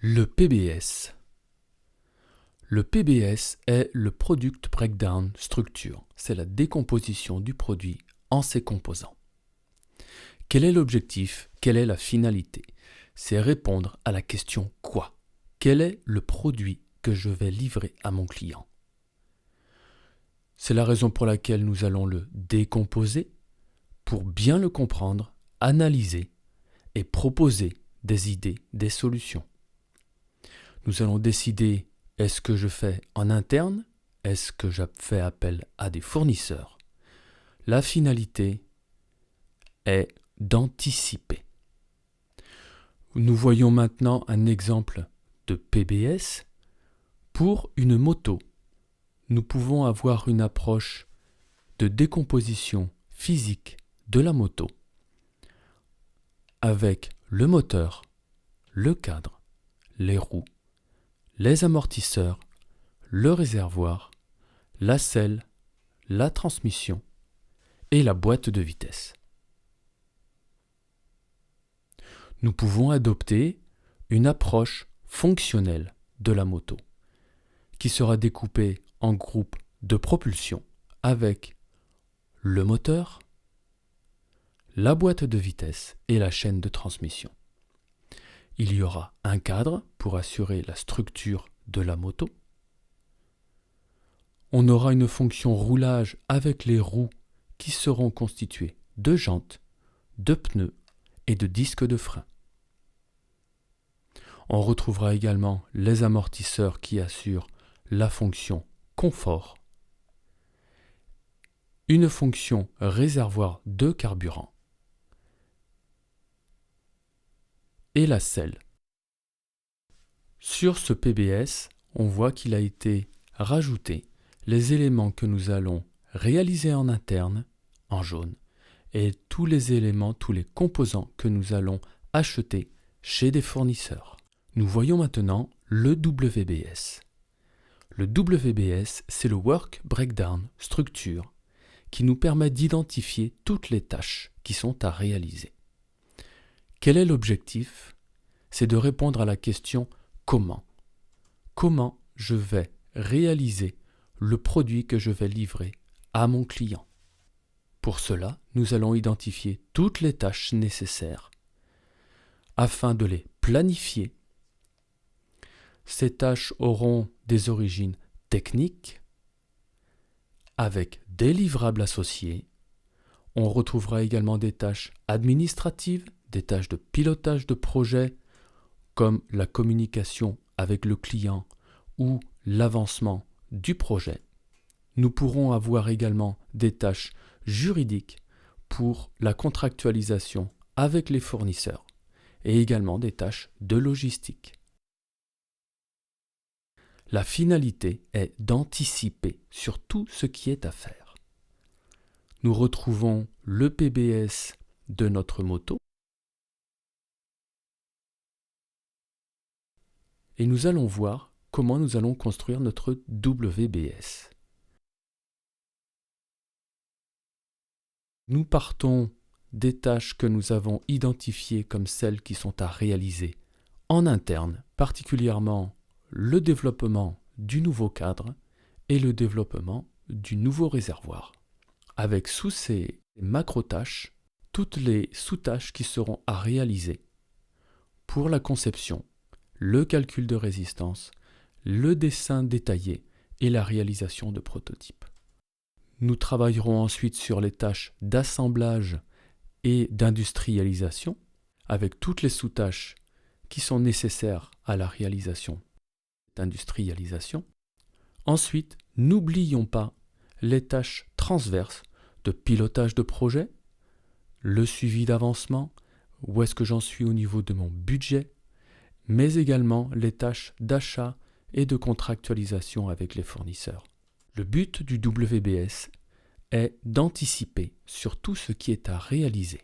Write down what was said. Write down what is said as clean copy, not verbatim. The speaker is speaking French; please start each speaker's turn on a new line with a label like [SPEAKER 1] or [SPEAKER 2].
[SPEAKER 1] Le PBS. Le PBS est le Product Breakdown Structure. C'est la décomposition du produit en ses composants. Quel est l'objectif? Quelle est la finalité? C'est répondre à la question quoi? Quel est le produit que je vais livrer à mon client? C'est la raison pour laquelle nous allons le décomposer pour bien le comprendre, analyser et proposer des idées, des solutions. Nous allons décider, est-ce que je fais en interne? Est-ce que je fais appel à des fournisseurs? La finalité est d'anticiper. Nous voyons maintenant un exemple de PBS. Pour une moto, nous pouvons avoir une approche de décomposition physique de la moto avec le moteur, le cadre, les roues, les amortisseurs, le réservoir, la selle, la transmission et la boîte de vitesse. Nous pouvons adopter une approche fonctionnelle de la moto qui sera découpée en groupes de propulsion avec le moteur, la boîte de vitesse et la chaîne de transmission. Il y aura un cadre pour assurer la structure de la moto. On aura une fonction roulage avec les roues qui seront constituées de jantes, de pneus et de disques de frein. On retrouvera également les amortisseurs qui assurent la fonction confort, une fonction réservoir de carburant et la selle. Sur ce PBS, on voit qu'il a été rajouté les éléments que nous allons réaliser en interne, en jaune, et tous les éléments, tous les composants que nous allons acheter chez des fournisseurs. Nous voyons maintenant le WBS. Le WBS, c'est le Work Breakdown Structure qui nous permet d'identifier toutes les tâches qui sont à réaliser. Quel est l'objectif? C'est de répondre à la question comment. Comment je vais réaliser le produit que je vais livrer à mon client? Pour cela, nous allons identifier toutes les tâches nécessaires afin de les planifier. Ces tâches auront des origines techniques avec des livrables associés. On retrouvera également des tâches administratives, des tâches de pilotage de projet comme la communication avec le client ou l'avancement du projet. Nous pourrons avoir également des tâches juridiques pour la contractualisation avec les fournisseurs et également des tâches de logistique. La finalité est d'anticiper sur tout ce qui est à faire. Nous retrouvons le PBS de notre moto et nous allons voir comment nous allons construire notre WBS. Nous partons des tâches que nous avons identifiées comme celles qui sont à réaliser en interne, particulièrement le développement du nouveau cadre et le développement du nouveau réservoir. Avec sous ces macro-tâches, toutes les sous-tâches qui seront à réaliser pour la conception, le calcul de résistance, le dessin détaillé et la réalisation de prototypes. Nous travaillerons ensuite sur les tâches d'assemblage et d'industrialisation avec toutes les sous-tâches qui sont nécessaires à la réalisation d'industrialisation. Ensuite, n'oublions pas les tâches transverses de pilotage de projet, le suivi d'avancement, où est-ce que j'en suis au niveau de mon budget, mais également les tâches d'achat et de contractualisation avec les fournisseurs. Le but du WBS est d'anticiper sur tout ce qui est à réaliser.